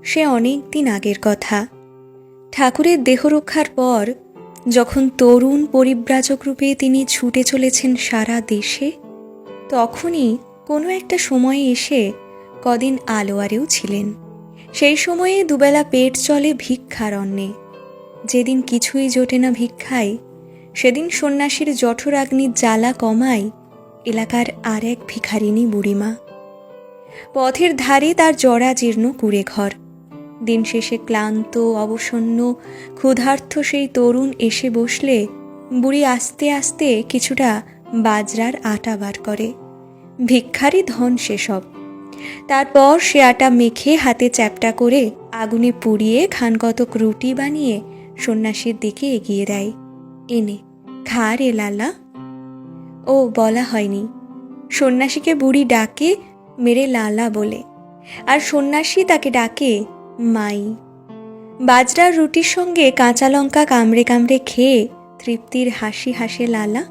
সে অনেক দিন আগের কথা। ঠাকুরের দেহরক্ষার পর যখন তরুণ পরিব্রাজক রূপে তিনি ছুটে চলেছেন সারা দেশে, তখনই কোনো একটা সময়ে এসে কদিন আলোয়ারেও ছিলেন। সেই সময়ে দুবেলা পেট চলে ভিক্ষার অন্নে। যেদিন কিছুই জোটে না ভিক্ষায়, সেদিন সন্ন্যাসীর জঠরাগ্নির জ্বালা কমায় এলাকার আর এক ভিখারিনী বুড়িমা। পথের ধারে তার জরাজীর্ণ কুঁড়ে ঘর। দিন শেষে ক্লান্ত, অবসন্ন, ক্ষুধার্ত সেই তরুণ এসে বসলে বুড়ি আস্তে আস্তে কিছুটা বাজরার আটা বার করে। ভিক্ষারি ধন সেসব। তারপর সে আটা মেখে হাতে চ্যাপটা করে আগুনে পুড়িয়ে খানকতক রুটি বানিয়ে সন্ন্যাসীর দিকে এগিয়ে দেয়। এনে খা রে লালা। ও বলা হয়নি, সন্ন্যাসীকে বুড়ি ডাকে মেরে লালা বলে, আর সন্ন্যাসী তাকে ডাকে মাই। বাজরার রুটির সঙ্গে কাঁচা লঙ্কা কামড়ে কামড়ে খেয়ে তৃপ্তির হাসি হাসে লালা।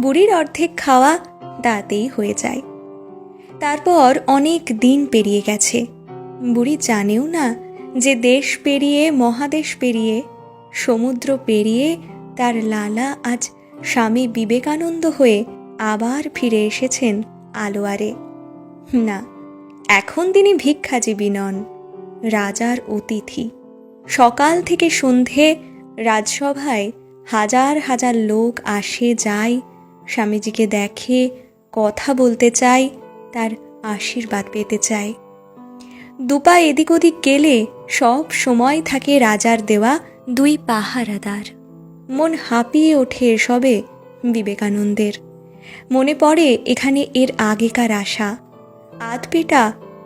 বুড়ির অর্ধেক খাওয়া তাতেই হয়ে যায়। তারপর অনেক দিন পেরিয়ে গেছে। বুড়ি জানেও না যে দেশ পেরিয়ে, মহাদেশ পেরিয়ে, সমুদ্র পেরিয়ে তার লালা আজ স্বামী বিবেকানন্দ হয়ে আবার ফিরে এসেছেন আলোয়ারে। না, এখন তিনি ভিক্ষাজীবী নন, রাজার অতিথি। সকাল থেকে সন্ধে রাজসভায় হাজার হাজার লোক আসে যায়, স্বামীজিকে দেখে, কথা বলতে চায়, তার আশীর্বাদ পেতে চায়। দুপা এদিক ওদিক গেলে সব সময় থাকে রাজার দেওয়া 2 পাহারাদার। মন হাঁপিয়ে ওঠে এসবে বিবেকানন্দের। মনে পড়ে এখানে এর আগেকার আশা, আধপেটা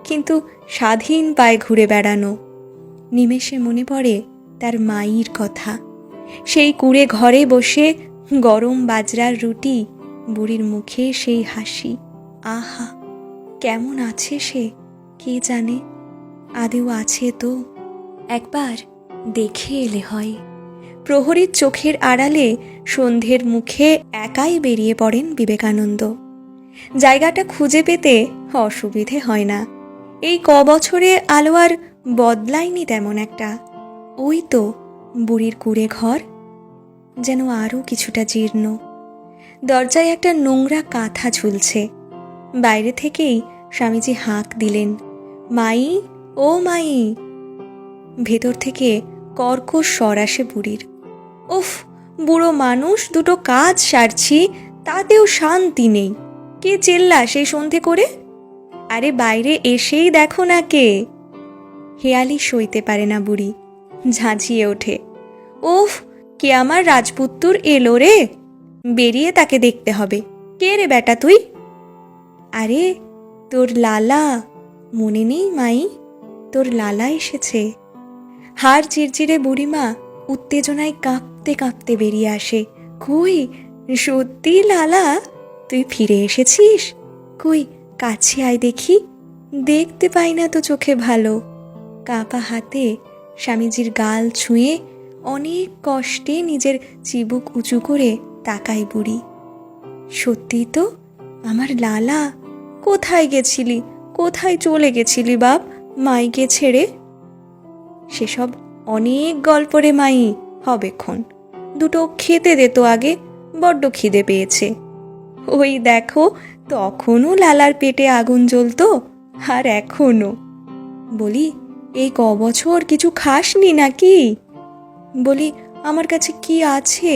কিন্তু স্বাধীন পায়ে ঘুরে বেড়ানো। নিমেষে মনে পড়ে তার মায়ের কথা। সেই কুঁড়ে ঘরে বসে গরম বাজরার রুটি, বুড়ির মুখে সেই হাসি। আহা, কেমন আছে সে কে জানে, আদেও আছে তো। একবার দেখে এলে হয়। প্রহরীর চোখের আড়ালে সন্ধ্যের মুখে একাই বেরিয়ে পড়েন বিবেকানন্দ। জায়গাটা খুঁজে পেতে অসুবিধে হয় না। এই বছরে আলোয়ার বদলায়নি তেমন একটা। ওই তো বুড়ির কুঁড়ে ঘর, যেন আরও কিছুটা জীর্ণ। দরজায় একটা নোংরা কাঁথা ঝুলছে। বাইরে থেকেই স্বামীজি হাঁক দিলেন, মাই, ও মাই। ভেতর থেকে কর্কশ স্বর আসে বুড়ির। উফ, বুড়ো মানুষ, দুটো কাজ সারছি, তাতেও শান্তি নেই। কে চেল্লা সেই সন্ধে করে? আরে বাইরে এসেই দেখো না কে। হেয়ালি সইতে পারে না বুড়ি, ঝাঁঝিয়ে ওঠে। উফ, কে আমার রাজপুত্তুর এলো রে, বেরিয়ে তাকে দেখতে হবে। কে রে বেটা তুই? আরে তোর লালা, মনে নেই মাই? তোর লালা এসেছে। হাড় চিরচিরে বুড়িমা উত্তেজনায় কাঁপতে কাঁপতে বেরিয়ে আসে। কই, সত্যি লালা, তুই ফিরে এসেছিস? কই, কাছে আয় দেখি, দেখতে পাই না তো চোখে ভালো। কাঁপা হাতে স্বামীজির গাল ছুঁয়ে অনেক কষ্টে নিজের চিবুক উঁচু করে তাকায় বুড়ি। সত্যি তো, আমার লালা। কোথায় গেছিলি, কোথায় চলে গেছিলি বাপ মাইকে ছেড়ে? সেসব অনেক গল্প রে মাই, হবেক্ষণ। দুটো খেতে দে তো আগে, বড্ড খিদে পেয়েছে। ওই দেখো, তখনও লালার পেটে আগুন জ্বলতো, আর এখনো। বলি, এই বছর কিছু খাসনি নাকি? বলি, আমার কাছে কি আছে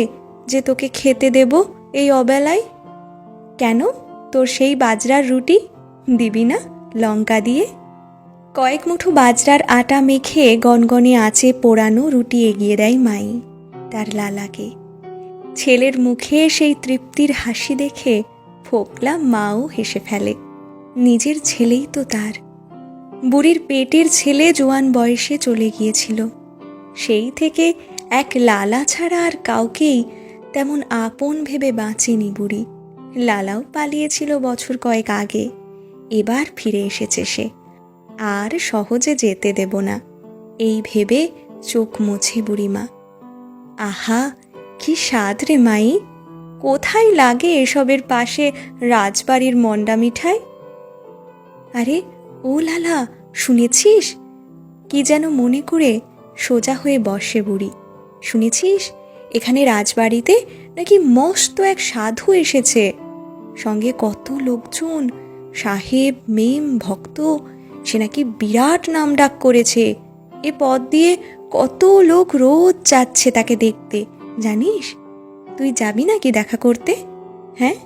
যে তোকে খেতে দেব এই অবেলায়? কেন, তোর সেই বাজরার রুটি দিবি না লঙ্কা দিয়ে? কয়েক মুঠো বাজরার আটা মেখে গনগনে আঁচে পোড়ানো রুটি এগিয়ে দেয় মাই তার লালাকে। ছেলের মুখে সেই তৃপ্তির হাসি দেখে ফোকলা মাও হেসে ফেলে। নিজের ছেলেই তো তার। বুড়ির পেটের ছেলে জোয়ান বয়সে চলে গিয়েছিল। সেই থেকে এক লালা ছাড়া আর কাউকেই তেমন আপন ভেবে বাঁচেনি বুড়ি। লালাও পালিয়েছিল বছর কয়েক আগে, এবার ফিরে এসেছে সে। আর সহজে যেতে দেব না, এই ভেবে চোখ মুছে বুড়িমা। আহা, কি স্বাদ রে মাই! কোথায় লাগে এসবের পাশে রাজবাড়ির মন্ডা মিঠাই? আরে ও লালা, শুনেছিস? কি যেন মনে করে সোজা হয়ে বসে বুড়ি। শুনেছিস এখানে রাজবাড়িতে নাকি মস্ত এক সাধু এসেছে, সঙ্গে কত লোকজন, সাহেব মেম ভক্ত, সে নাকি বিরাট নামডাক করেছে। এ পথ দিয়ে কত লোক রোজ যাচ্ছে তাকে দেখতে, জানিস? তুই যাবি নাকি দেখা করতে? হ্যাঁ?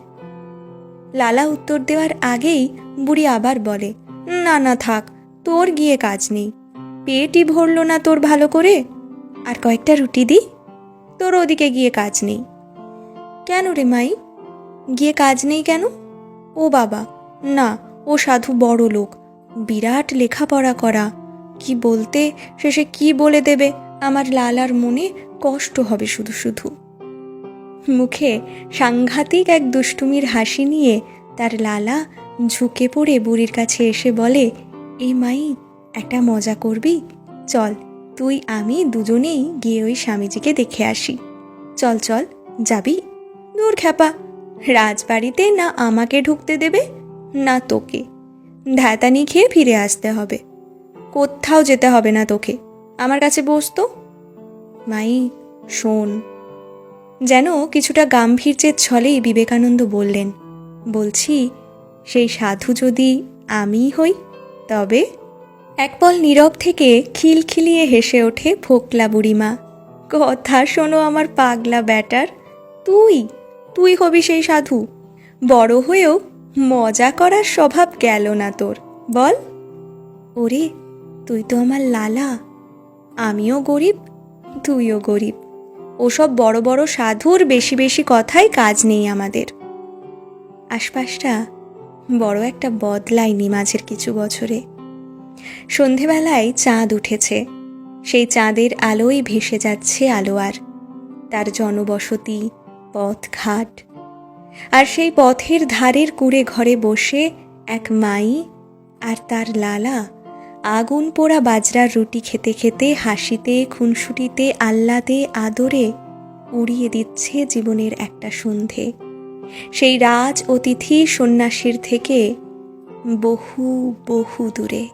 লালা উত্তর দেওয়ার আগেই বুড়ি আবার বলে, না না থাক, তোর গিয়ে কাজ নেই, পেটই ভরল না তোর ভালো করে। আর কয়েকটা রুটি দি, তোর ওদিকে গিয়ে কাজ নেই। কেন রে মাই, গিয়ে কাজ নেই কেন? ও বাবা না, ও সাধু বড় লোক, বিরাট লেখাপড়া করা, কি বলতে শেষে কি বলে দেবে, আমার লালার মনে কষ্ট হবে শুধু শুধু। মুখে সাংঘাতিক এক দুষ্টুমির হাসি নিয়ে তার লালা ঝুঁকে পড়ে বুড়ির কাছে এসে বলে, এ মাই, একটা মজা করবি? চল, তুই আমি দুজনেই গিয়ে ওই স্বামীজিকে দেখে আসি। চল চল, যাবি? দূর খ্যাপা, রাজবাড়িতে না আমাকে ঢুকতে দেবে না তোকে, ধ্যাতানি খেয়ে ফিরে আসতে হবে। কোথাও যেতে হবে না তোকে, আমার কাছে বসতো। মাই শোন। যেন কিছুটা গাম্ভীর্যের ছলেই বিবেকানন্দ বললেন, বলছি সেই সাধু যদি আমি হই তবে? এক পল নীরব থেকে খিলখিলিয়ে হেসে ওঠে ফোকলা বুড়িমা। কথা শোনো আমার পাগলা ব্যাটার, তুই তুই হবি সেই সাধু? বড় হয়েও মজা করার স্বভাব গেল না তোর, বল? ওরে, তুই তো আমার লালা, আমিও গরিব, তুইও গরিব। ওসব বড় বড় সাধুর বেশি বেশি কথায় কাজ নেই আমাদের। আশপাশটা বড় একটা বদলায়নি মাঝের কিছু বছরে। সন্ধেবেলায় চাঁদ উঠেছে, সেই চাঁদের আলোয় ভেসে যাচ্ছে আলোয়ার, তার জনবসতি, পথঘাট। আর সেই পথের ধারের কুঁড়ে ঘরে বসে এক মাই আর তার লালা আগুন পোড়া বাজরার রুটি খেতে খেতে হাসিতে খুনসুটিতে আহ্লাদে আদরে উড়িয়ে দিচ্ছে জীবনের একটা সন্ধে, সেই রাজ অতিথি সন্ন্যাসীর থেকে বহু বহু দূরে।